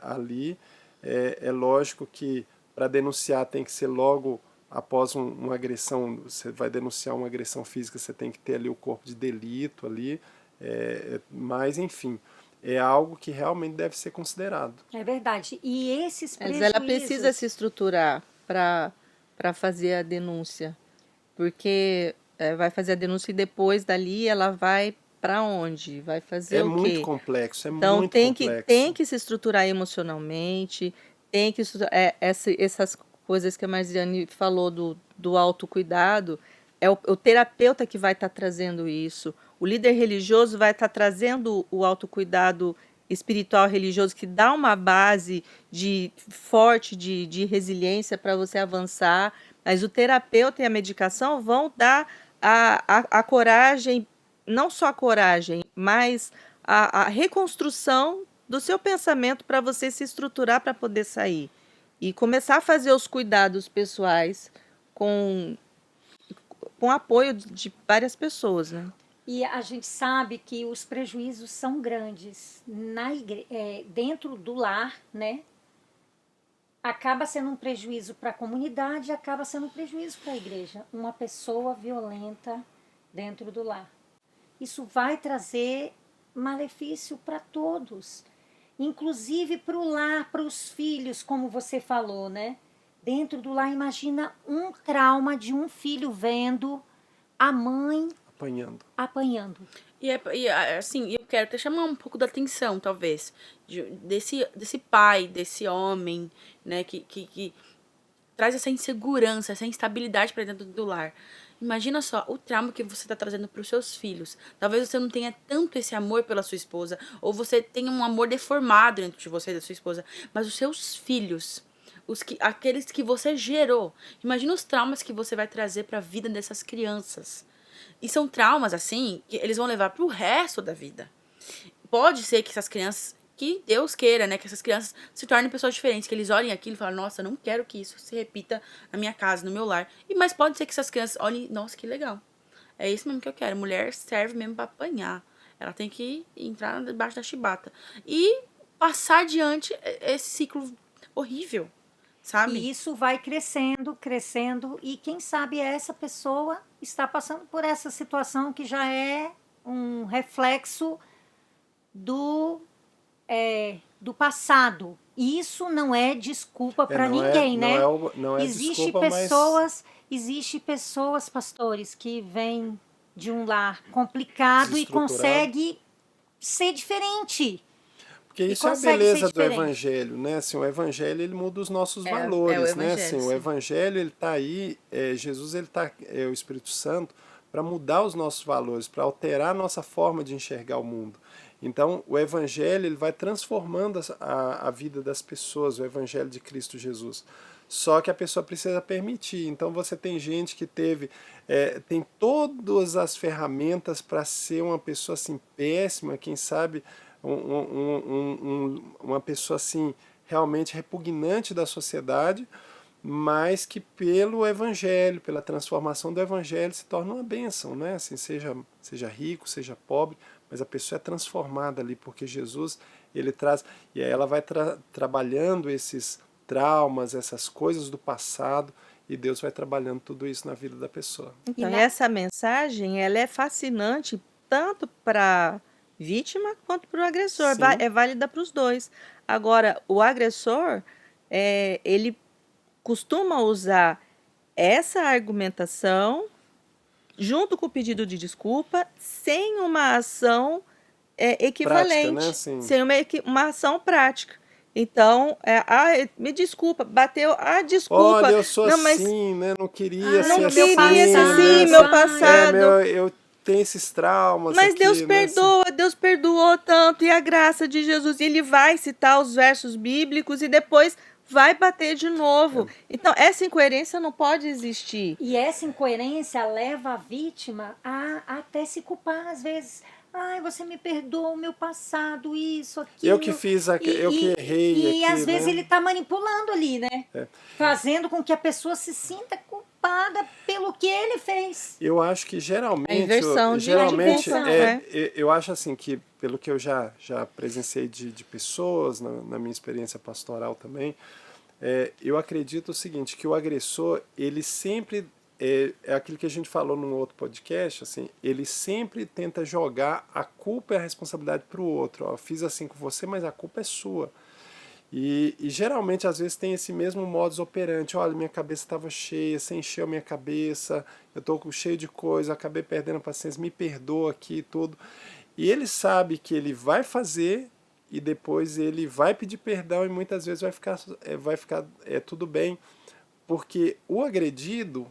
ali. É lógico que para denunciar tem que ser logo após uma agressão. Você vai denunciar uma agressão física, você tem que ter ali o corpo de delito ali, mas enfim, é algo que realmente deve ser considerado. É verdade. E esses Mas prejuízos... ela precisa se estruturar para fazer a denúncia, porque vai fazer a denúncia e depois dali ela vai para onde? Vai fazer o quê? Muito complexo, Então muito tem complexo. que se estruturar emocionalmente, tem que estruturar, essas coisas que a Marziane falou do autocuidado, é o terapeuta que vai estar trazendo isso, o líder religioso vai estar trazendo o autocuidado espiritual religioso que dá uma base forte de resiliência para você avançar, mas o terapeuta e a medicação vão dar a coragem, não só a coragem, mas a reconstrução do seu pensamento para você se estruturar para poder sair e começar a fazer os cuidados pessoais com apoio de várias pessoas, né? E a gente sabe que os prejuízos são grandes dentro do lar, né? Acaba sendo um prejuízo para a comunidade, acaba sendo um prejuízo para a igreja. Uma pessoa violenta dentro do lar. Isso vai trazer malefício para todos, inclusive para o lar, para os filhos, como você falou, né? Dentro do lar, imagina um trauma de um filho vendo a mãe apanhando. Assim, eu quero até chamar um pouco da atenção, talvez, desse pai, desse homem, né, que traz essa insegurança, essa instabilidade para dentro do lar. Imagina só o trauma que você está trazendo para os seus filhos. Talvez você não tenha tanto esse amor pela sua esposa, ou você tenha um amor deformado dentro de você e da sua esposa, mas os seus filhos, aqueles que você gerou, imagina os traumas que você vai trazer para a vida dessas crianças. E são traumas, assim, que eles vão levar pro resto da vida. Pode ser que essas crianças, que Deus queira, né, que essas crianças se tornem pessoas diferentes, que eles olhem aquilo e falem, nossa, não quero que isso se repita na minha casa, no meu lar. Mas pode ser que essas crianças olhem, nossa, que legal. É isso mesmo que eu quero. Mulher serve mesmo pra apanhar. Ela tem que entrar debaixo da chibata. E passar adiante esse ciclo horrível, sabe? E isso vai crescendo, e quem sabe essa pessoa está passando por essa situação que já é um reflexo do passado. Isso não é desculpa para ninguém, né? Não é desculpa, Existe pessoas, pastores, que vêm de um lar complicado e consegue ser diferente. Porque isso é a beleza do evangelho, né? Assim, o evangelho ele muda os nossos valores, né? Assim, o evangelho ele está aí, Jesus ele tá, o Espírito Santo para mudar os nossos valores, para alterar a nossa forma de enxergar o mundo. Então, o evangelho ele vai transformando a vida das pessoas, o evangelho de Cristo Jesus. Só que a pessoa precisa permitir. Então, você tem gente que tem todas as ferramentas para ser uma pessoa assim péssima, quem sabe uma pessoa assim realmente repugnante da sociedade, mas que pelo evangelho, pela transformação do evangelho se torna uma bênção, né? Assim, seja rico, seja pobre, mas a pessoa é transformada ali porque Jesus ele traz, e aí ela vai trabalhando esses traumas, essas coisas do passado, e Deus vai trabalhando tudo isso na vida da pessoa. Então, essa mensagem ela é fascinante tanto para vítima quanto para o agressor. É válida para os dois. Agora, o agressor, ele costuma usar essa argumentação junto com o pedido de desculpa sem uma ação equivalente, prática, né? Sem uma ação prática. Então, me desculpa, bateu, desculpa. Olha, eu sou assim, mas, né? Não queria ser assim. Não queria ser assim, meu passado. Eu tenho esses traumas. Mas aqui, Deus perdoa, né? Deus perdoou tanto, e a graça de Jesus, ele vai citar os versos bíblicos e depois vai bater de novo. Então, essa incoerência não pode existir. E essa incoerência leva a vítima a até se culpar às vezes. Ai, você me perdoa o meu passado, isso, aquilo. Eu que fiz, eu que errei. E às vezes ele está manipulando ali, né? Fazendo com que a pessoa se sinta culpada pelo que ele fez. Eu acho que geralmente... eu acho assim que, pelo que eu já presenciei de pessoas, na minha experiência pastoral também, eu acredito o seguinte, que o agressor, ele sempre... É aquilo que a gente falou num outro podcast, assim, ele sempre tenta jogar a culpa e a responsabilidade para o outro. Ó, fiz assim com você, mas a culpa é sua. E geralmente, às vezes, tem esse mesmo modus operandi. Olha, minha cabeça estava cheia, você encheu minha cabeça, eu estou cheio de coisa, acabei perdendo a paciência, me perdoa aqui e tudo. E ele sabe que ele vai fazer e depois ele vai pedir perdão e muitas vezes vai ficar tudo bem, porque o agredido...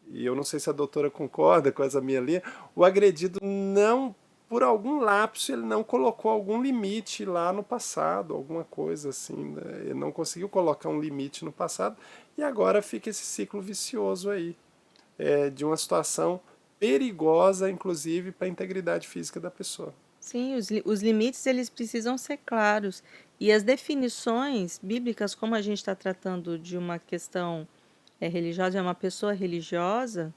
e eu não sei se a doutora concorda com essa minha linha, o agredido não, por algum lapso, ele não colocou algum limite lá no passado, alguma coisa assim, né? Ele não conseguiu colocar um limite no passado e agora fica esse ciclo vicioso aí, de uma situação perigosa, inclusive, para a integridade física da pessoa. Sim, os limites eles precisam ser claros. E as definições bíblicas, como a gente está tratando de uma questão religiosa, é uma pessoa religiosa,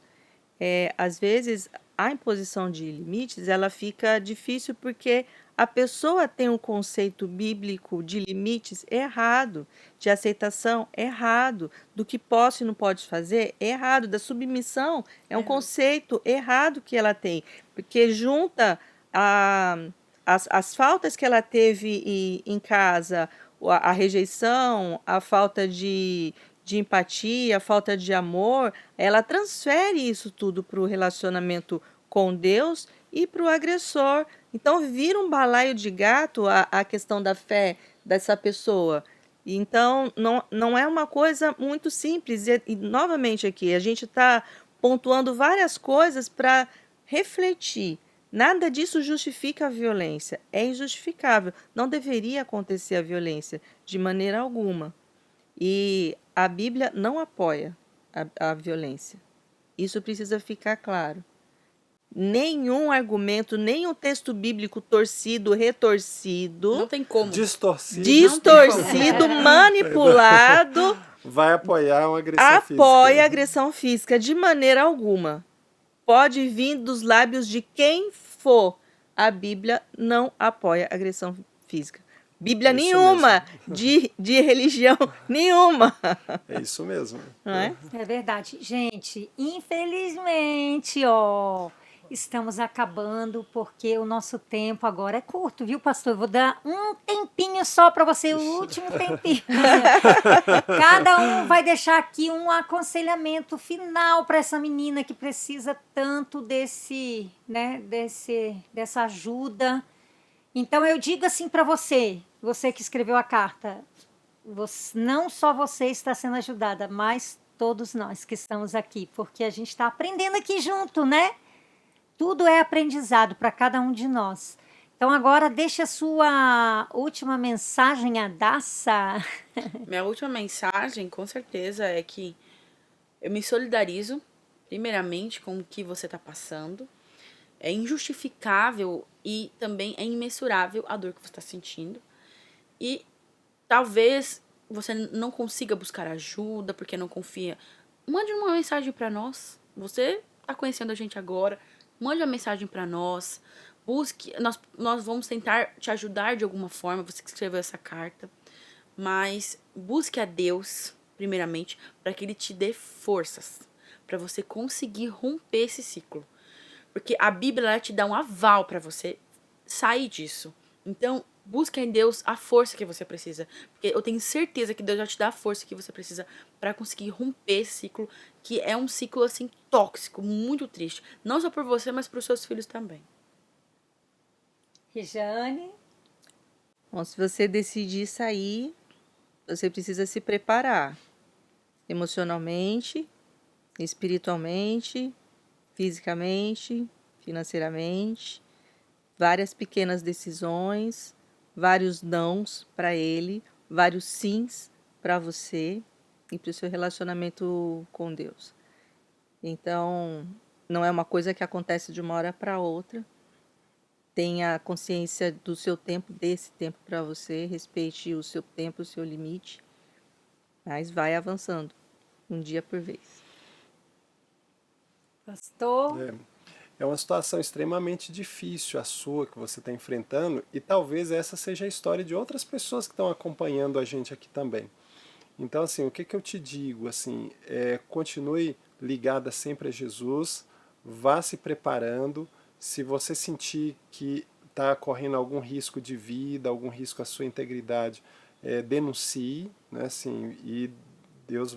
às vezes a imposição de limites ela fica difícil porque a pessoa tem um conceito bíblico de limites errado, de aceitação errado, do que posso e não pode fazer errado, da submissão é um conceito errado que ela tem, porque junta as faltas que ela teve em casa, a rejeição, a falta de empatia, a falta de amor, ela transfere isso tudo para o relacionamento com Deus e para o agressor. Então vira um balaio de gato a questão da fé dessa pessoa. Então não é uma coisa muito simples. E novamente aqui, a gente está pontuando várias coisas para refletir. Nada disso justifica a violência. É injustificável. Não deveria acontecer a violência de maneira alguma. E a Bíblia não apoia a violência. Isso precisa ficar claro. Nenhum argumento, nenhum texto bíblico torcido, retorcido, Não tem como. distorcido, manipulado, vai apoiar uma agressão física. apoia a agressão física de maneira alguma. Pode vir dos lábios de quem for. A Bíblia não apoia a agressão física. Bíblia nenhuma, de religião nenhuma. É isso mesmo. Não é? É verdade. Gente, infelizmente, ó, estamos acabando porque o nosso tempo agora é curto, viu, pastor? Eu vou dar um tempinho só para você, o último tempinho. Cada um vai deixar aqui um aconselhamento final para essa menina que precisa tanto dessa ajuda. Então eu digo assim para você que escreveu a carta, não só você está sendo ajudada, mas todos nós que estamos aqui, porque a gente está aprendendo aqui junto, né? Tudo é aprendizado para cada um de nós. Então agora deixa a sua última mensagem, Adassa. Minha última mensagem, com certeza, é que eu me solidarizo, primeiramente, com o que você está passando. É injustificável e também é imensurável a dor que você está sentindo. E talvez você não consiga buscar ajuda porque não confia. Mande uma mensagem para nós. Você está conhecendo a gente agora. Mande uma mensagem para nós. Busque. Nós vamos tentar te ajudar de alguma forma. Você que escreveu essa carta. Mas busque a Deus, primeiramente, para que Ele te dê forças. Para você conseguir romper esse ciclo. Porque a Bíblia ela te dá um aval para você sair disso. Então, busque em Deus a força que você precisa. Porque eu tenho certeza que Deus já te dá a força que você precisa para conseguir romper esse ciclo, que é um ciclo assim tóxico, muito triste. Não só por você, mas para os seus filhos também. Rejane. Bom, se você decidir sair, você precisa se preparar emocionalmente, espiritualmente, fisicamente, financeiramente, várias pequenas decisões, vários nãos para ele, vários sims para você e para o seu relacionamento com Deus. Então, não é uma coisa que acontece de uma hora para outra. Tenha consciência do seu tempo, desse tempo para você, respeite o seu tempo, o seu limite, mas vai avançando, um dia por vez. Pastor. É uma situação extremamente difícil a sua que você está enfrentando e talvez essa seja a história de outras pessoas que estão acompanhando a gente aqui também. Então, assim, o que eu te digo, assim, continue ligada sempre a Jesus, vá se preparando. Se você sentir que está correndo algum risco de vida, algum risco à sua integridade, denuncie, né, assim, e Deus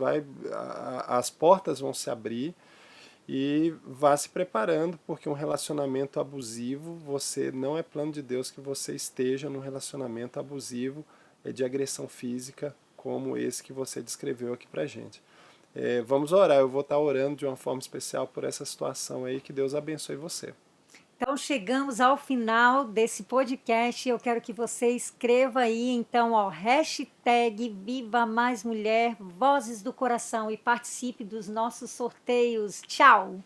as portas vão se abrir. E vá se preparando, porque um relacionamento abusivo, não é plano de Deus que você esteja num relacionamento abusivo de agressão física, como esse que você descreveu aqui pra gente. vamos orar. Eu vou estar orando de uma forma especial por essa situação aí. Que Deus abençoe você. Então chegamos ao final desse podcast. Eu quero que você escreva aí, então, ó, hashtag Viva Mais Mulher, Vozes do Coração, e participe dos nossos sorteios. Tchau!